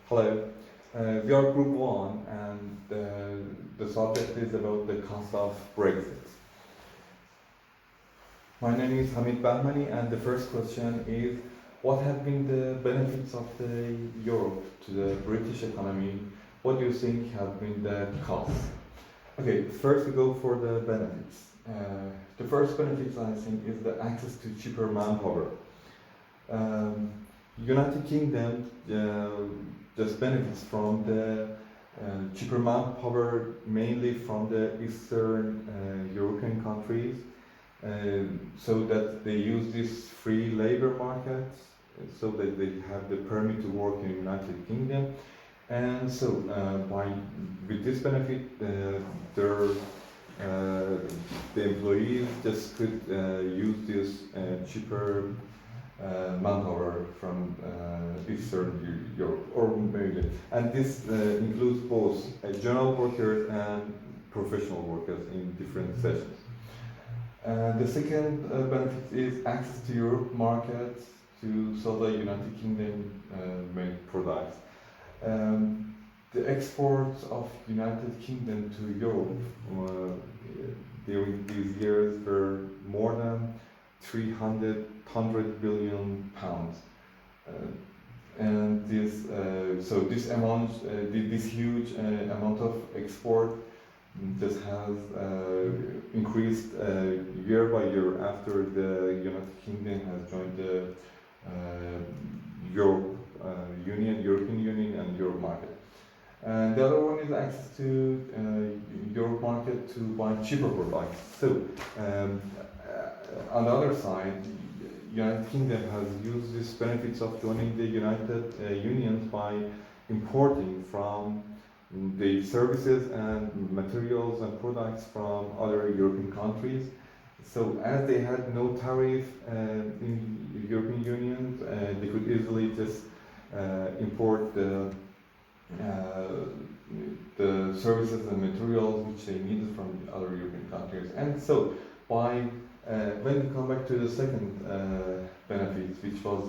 Hello, we are Group 1 and the subject is about the cost of Brexit. My name is Hamid Bahmani and the first question is what have been the benefits of the Europe to the British economy? What do you think have been the costs? Okay, first we go for the benefits. The first benefits I think is the access to cheaper manpower. United Kingdom just benefits from the cheaper manpower mainly from the Eastern European countries, so that they use this free labor market, so that they have the permit to work in United Kingdom, and so with this benefit, the employees just could use this cheaper manpower from Eastern Europe or maybe, and this includes both general workers and professional workers in different sessions. The second benefit is access to Europe markets to sell the United Kingdom made products. The exports of United Kingdom to Europe during these years were more than 300 billion pounds, and this amount, this huge amount of export just has increased year by year after the United Kingdom has joined the European Union and Europe market. And the other one is access to Europe market to buy cheaper products. So on the other side, United Kingdom has used these benefits of joining the United Union by importing from the services and materials and products from other European countries. So as they had no tariff in the European Union, they could easily just import the services and materials which they needed from other European countries. And so when we come back to the second benefit, which was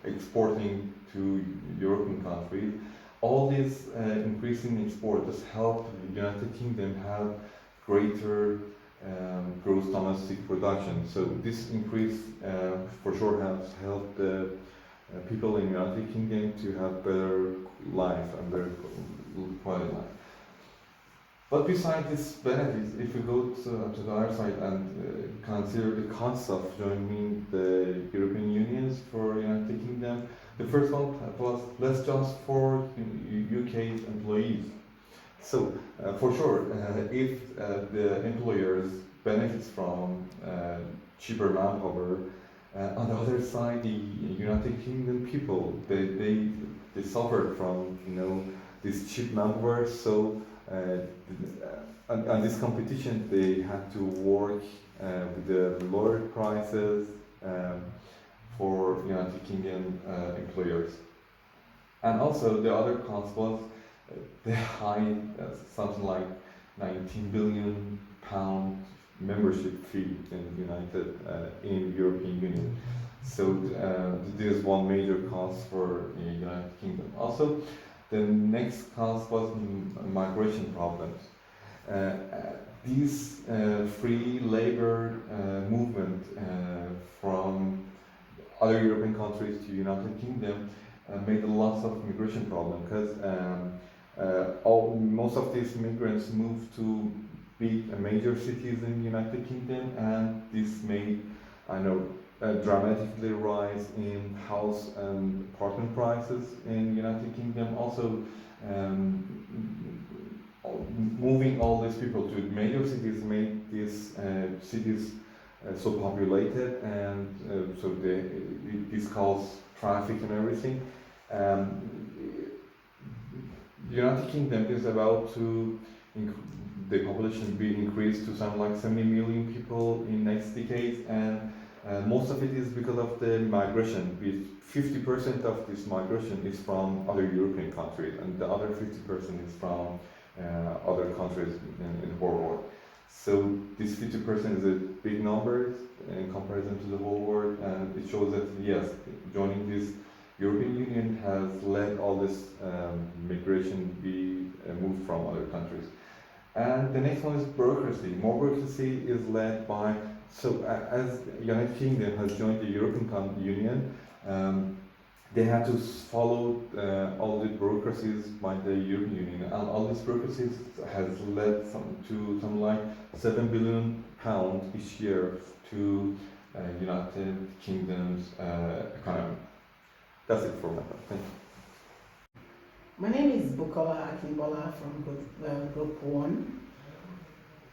exporting to European countries, all this increasing export has helped the United Kingdom have greater gross domestic production. So this increase for sure has helped the people in the United Kingdom to have better life and better quality life. But besides these benefits, if we go to the other side and consider the cost of joining the European Union for United Kingdom, the first one was less just for UK's employees. So for sure, if the employers benefits from cheaper manpower, on the other side, the United Kingdom people they suffered from this cheap manpower. So on this competition, they had to work with the lower prices for United Kingdom employers. And also the other cost was the high, something like 19 billion pound membership fee in European Union. So this is one major cost for the United Kingdom. Also, the next cost was migration problems. This free labor movement from other European countries to United Kingdom made a lot of migration problem because most of these migrants moved to big major cities in United Kingdom, and this made a dramatically rise in house and apartment prices in United Kingdom. Also, moving all these people to major cities made these cities so populated, and so this caused traffic and everything. The United Kingdom is about to the population be increased to something like 70 million people in next decade, and most of it is because of the migration. 50% of this migration is from other European countries, and the other 50% is from other countries in the whole world. So this 50% is a big number in comparison to the whole world, and it shows that yes, joining this European Union has led all this migration be moved from other countries. And the next one is bureaucracy. More bureaucracy is led by, as United Kingdom has joined the European Union, they had to follow all the bureaucracies by the European Union, and all these bureaucracies has led to something like £7 billion each year to United Kingdom's economy. That's it for me. Thank you. My name is Bukola Akimbola from Group 1.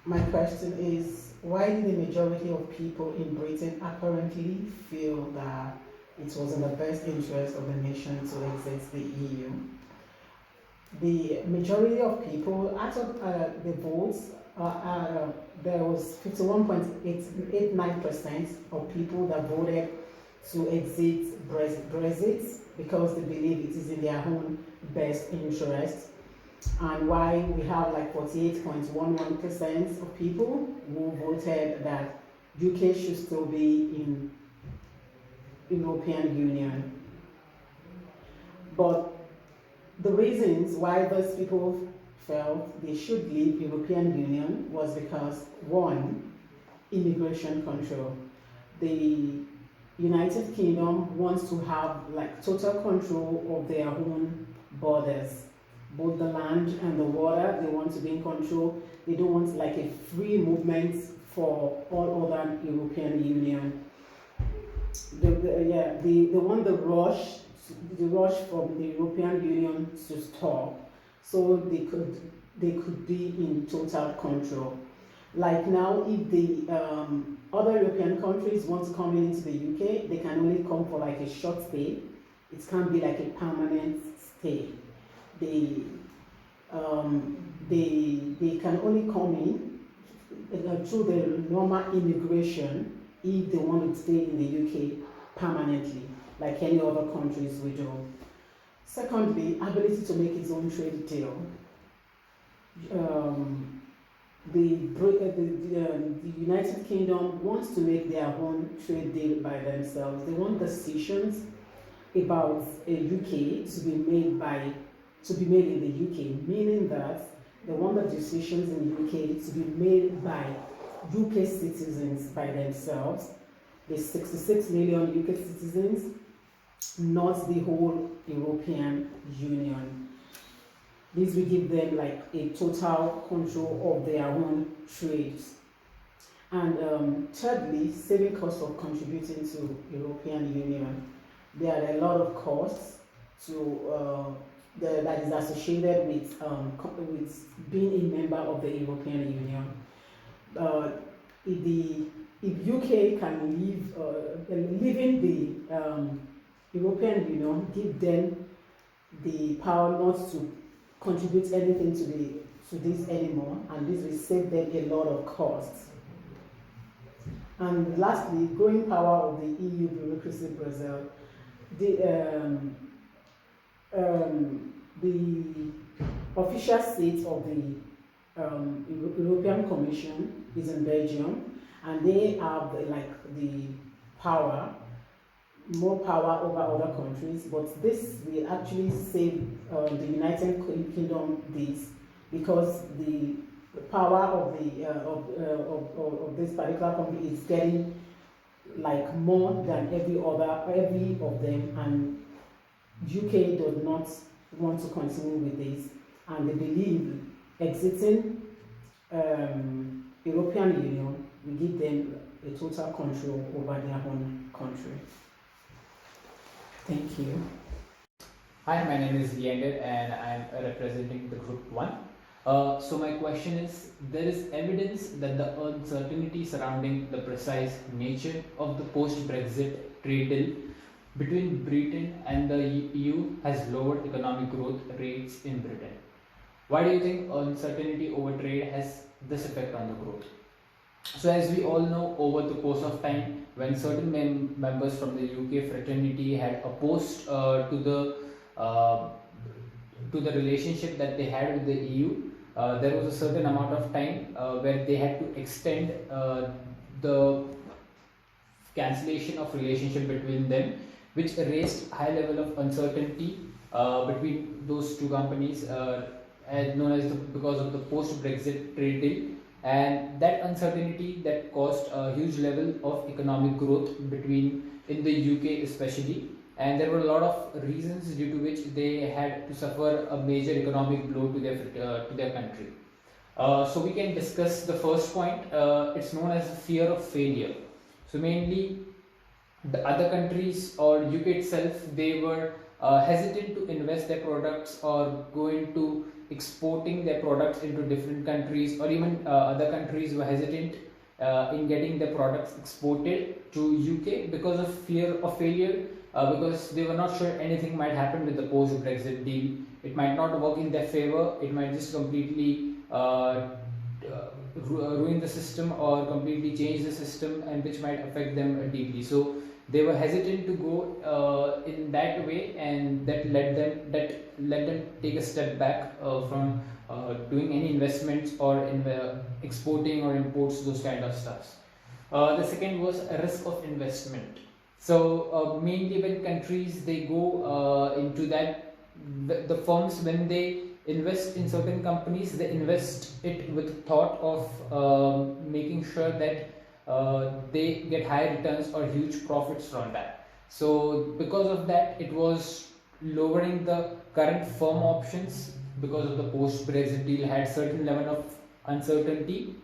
My question is, why did the majority of people in Britain apparently feel that it was in the best interest of the nation to exit the EU? The majority of people, out of the votes, there was 51.89% of people that voted to exit Brexit because they believe it is in their own best interest, and why we have like 48.11% of people who voted that UK should still be in European Union. But the reasons why those people felt they should leave European Union was because, one, immigration control. The United Kingdom wants to have like total control of their own borders, both the land and the water. They want to be in control. They don't want like a free movement for all other European Union. They want the rush from the European Union to stop, so they could be in total control. Like now, if the other European countries want to come into the UK, they can only come for like a short stay. It can't be like a permanent stay. They can only come in through the normal immigration if they want to stay in the UK permanently, like any other countries we do. Secondly, ability to make its own trade deal. The United Kingdom wants to make their own trade deal by themselves. They want decisions about a UK to be made in the UK, meaning that they want the decisions in the UK to be made by UK citizens by themselves. The 66 million UK citizens, not the whole European Union. This will give them like a total control of their own trades. And thirdly, saving costs of contributing to European Union. There are a lot of costs that is associated with being a member of the European Union. If UK can leaving the European Union, give them the power not to contribute anything to this anymore, and this will save them a lot of costs. And lastly, growing power of the EU bureaucracy Brazil. The official seat of the European Commission is in Belgium, and they have like the power, more power over other countries. But this will actually save the United Kingdom this, because the power of the of this particular country is getting like more than every of them, and UK does not want to continue with this, and they believe exiting European Union will give them a total control over their own country. Thank you. Hi, my name is Leander and I'm representing the Group 1. So my question is, there is evidence that the uncertainty surrounding the precise nature of the post-Brexit trade deal between Britain and the EU has lowered economic growth rates in Britain. Why do you think uncertainty over trade has this effect on the growth? So as we all know, over the course of time, when certain members from the UK fraternity had opposed to the relationship that they had with the EU, there was a certain amount of time where they had to extend the cancellation of relationship between them which raised high level of uncertainty between those two companies, as known as because of the post-Brexit trade deal, and that uncertainty that caused a huge level of economic growth between in the UK especially, and there were a lot of reasons due to which they had to suffer a major economic blow to their country. So we can discuss the first point. It's known as fear of failure. So mainly the other countries or UK itself, they were hesitant to invest their products or go into exporting their products into different countries, or even other countries were hesitant in getting their products exported to UK because of fear of failure, because they were not sure anything might happen with the post-Brexit deal. It might not work in their favor, it might just completely ruin the system or completely change the system, and which might affect them deeply. So they were hesitant to go in that way, and that let them take a step back from doing any investments or in exporting or imports, those kind of stuffs. The second was a risk of investment. So mainly when countries they go into that, the firms, when they invest in certain companies, they invest it with thought of making sure that they get high returns or huge profits from that. So because of that, it was lowering the current firm options because of the post-Brexit deal had certain level of uncertainty.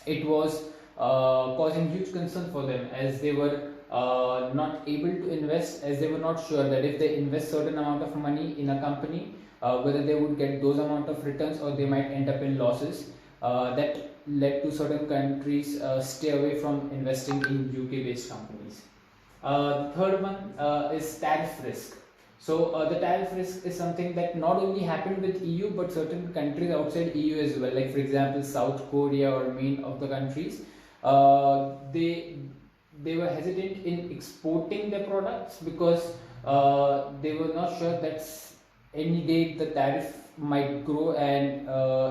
It was causing huge concern for them, as they were not able to invest, as they were not sure that if they invest certain amount of money in a company, whether they would get those amount of returns or they might end up in losses. That led to certain countries stay away from investing in UK based companies. The third one is tariff risk. So the tariff risk is something that not only happened with EU but certain countries outside EU as well, like for example South Korea or many of the countries. They were hesitant in exporting their products because they were not sure that any day the tariff might grow and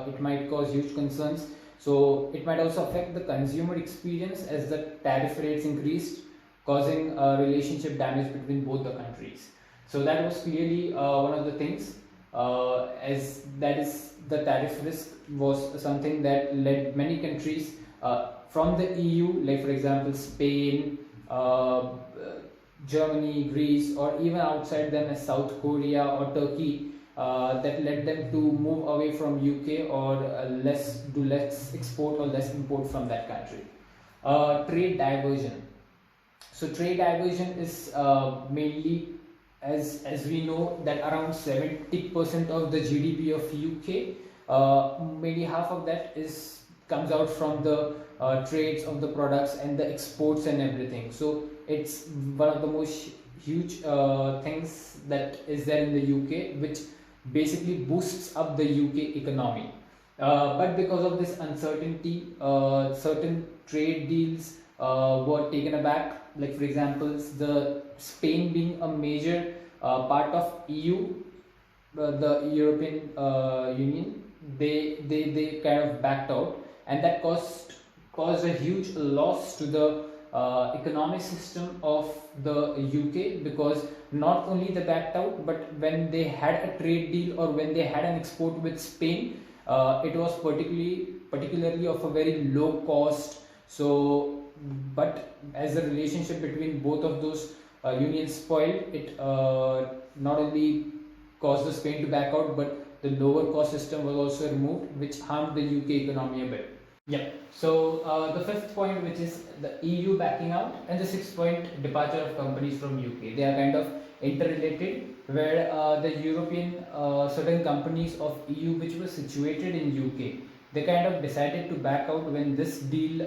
it might cause huge concerns. So it might also affect the consumer experience as the tariff rates increased, causing relationship damage between both the countries. So that was clearly one of the things, as that is the tariff risk was something that led many countries from the EU, like for example Spain, Germany, Greece, or even outside them as South Korea or Turkey, that led them to move away from UK or do less export or less import from that country. Trade diversion. So trade diversion is mainly, as we know, that around 70% of the GDP of UK, maybe half of that comes out from the trades of the products and the exports and everything. So it's one of the most huge things that is there in the UK, which basically boosts up the UK economy. But because of this uncertainty, certain trade deals were taken aback. Like for example, the Spain being a major part of EU, the European Union, they kind of backed out, and that caused a huge loss to the economic system of the UK, because not only they backed out, but when they had a trade deal or when they had an export with Spain, it was particularly of a very low cost. So, but as the relationship between both of those unions spoiled, it not only caused the Spain to back out, but the lower cost system was also removed, which harmed the UK economy a bit. Yeah. So the fifth point, which is the EU backing out, and the sixth point, departure of companies from UK. They are kind of interrelated, where the European certain companies of EU which were situated in UK, they kind of decided to back out when this deal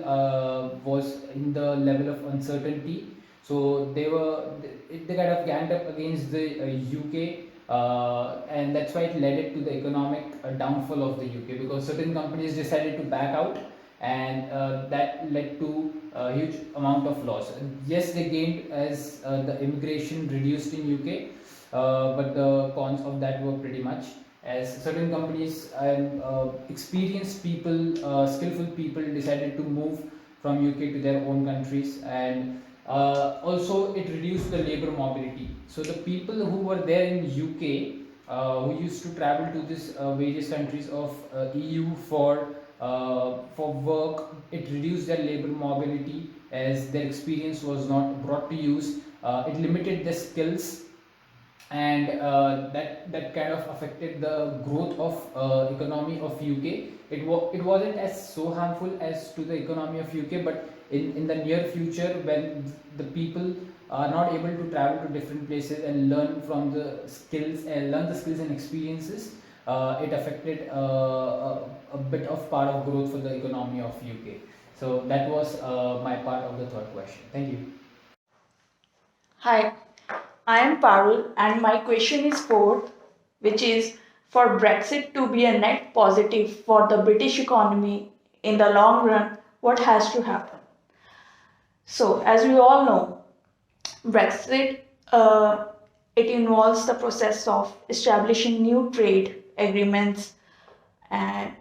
was in the level of uncertainty. So they kind of ganged up against the UK. And that's why it led it to the economic downfall of the UK, because certain companies decided to back out, and that led to a huge amount of loss. Yes, they gained as the immigration reduced in UK, but the cons of that were pretty much, as certain companies and experienced people, skillful people decided to move from UK to their own countries, and Also, it reduced the labor mobility. So the people who were there in UK, who used to travel to this various countries of EU for work, it reduced their labor mobility as their experience was not brought to use. It limited their skills, and that kind of affected the growth of economy of UK. It wasn't as so harmful as to the economy of UK, but in the near future, when the people are not able to travel to different places and learn the skills and experiences, it affected a bit of part of growth for the economy of UK. So that was my part of the third question. Thank you. Hi, I am Parul and my question is fourth, which is for Brexit to be a net positive for the British economy in the long run, what has to happen? So, as we all know, Brexit it involves the process of establishing new trade agreements and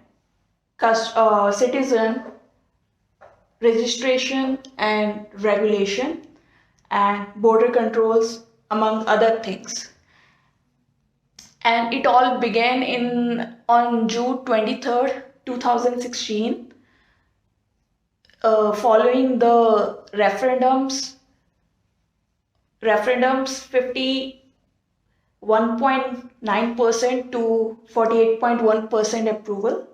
citizen registration and regulation and border controls, among other things. And it all began on June 23rd, 2016, following the referendums 51.9% to 48.1% approval.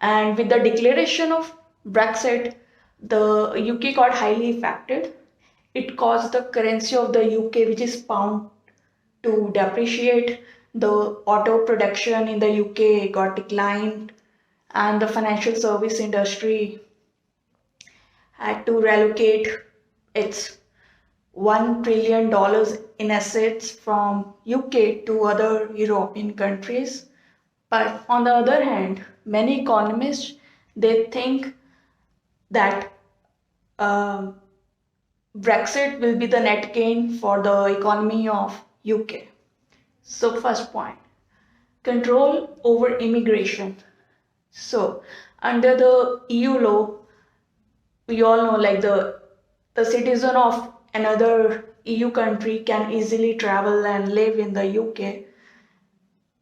And with the declaration of Brexit, the UK got highly affected. It caused the currency of the UK, which is pound, to depreciate. The auto production in the UK got declined, and the financial service industry had to relocate its $1 trillion in assets from UK to other European countries. But on the other hand, many economists, they think that Brexit will be the net gain for the economy of UK. So first point, control over immigration. So under the EU law, we all know like the citizen of another EU country can easily travel and live in the UK,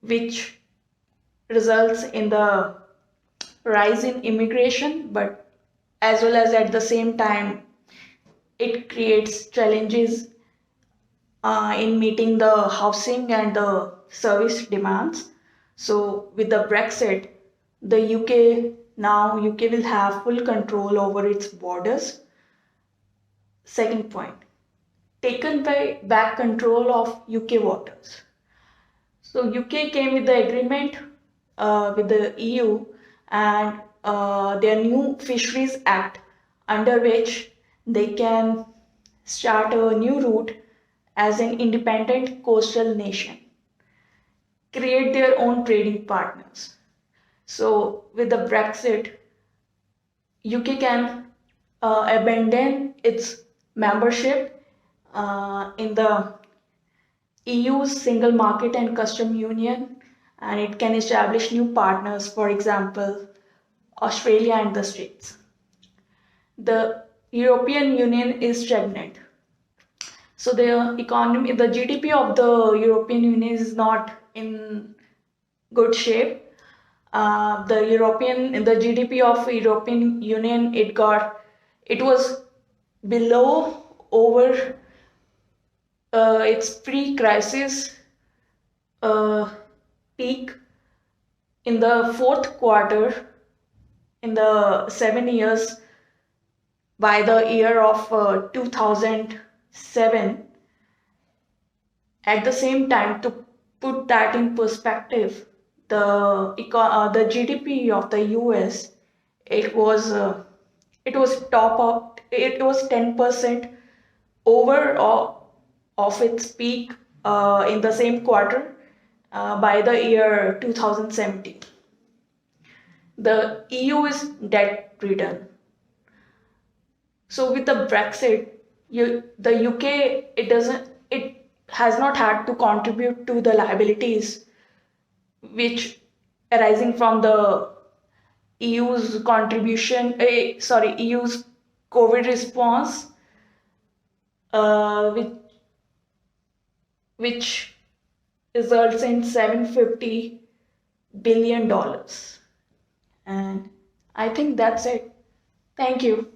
which results in the rise in immigration, but as well as at the same time, it creates challenges in meeting the housing and the service demands. So with the Brexit, the UK will have full control over its borders. Second point, taken by back control of UK waters. So UK came with the agreement with the EU and their new Fisheries Act, under which they can start a new route as an independent coastal nation, create their own trading partners. So with the Brexit, UK can abandon its membership in the EU's single market and custom union, and it can establish new partners, for example, Australia and the States. The European Union is stagnant. So the economy, the GDP of the European Union is not in good shape. The GDP of European Union, it was below over its pre-crisis peak in the fourth quarter in the 7 years by the year of 2007. At the same time, to put that in perspective, the GDP of the US, it was 10% over of its peak in the same quarter by the year 2017. The EU is debt ridden. So with the Brexit, the UK, it has not had to contribute to the liabilities which arising from the EU's EU's COVID response. which results in $750 billion. And I think that's it. Thank you.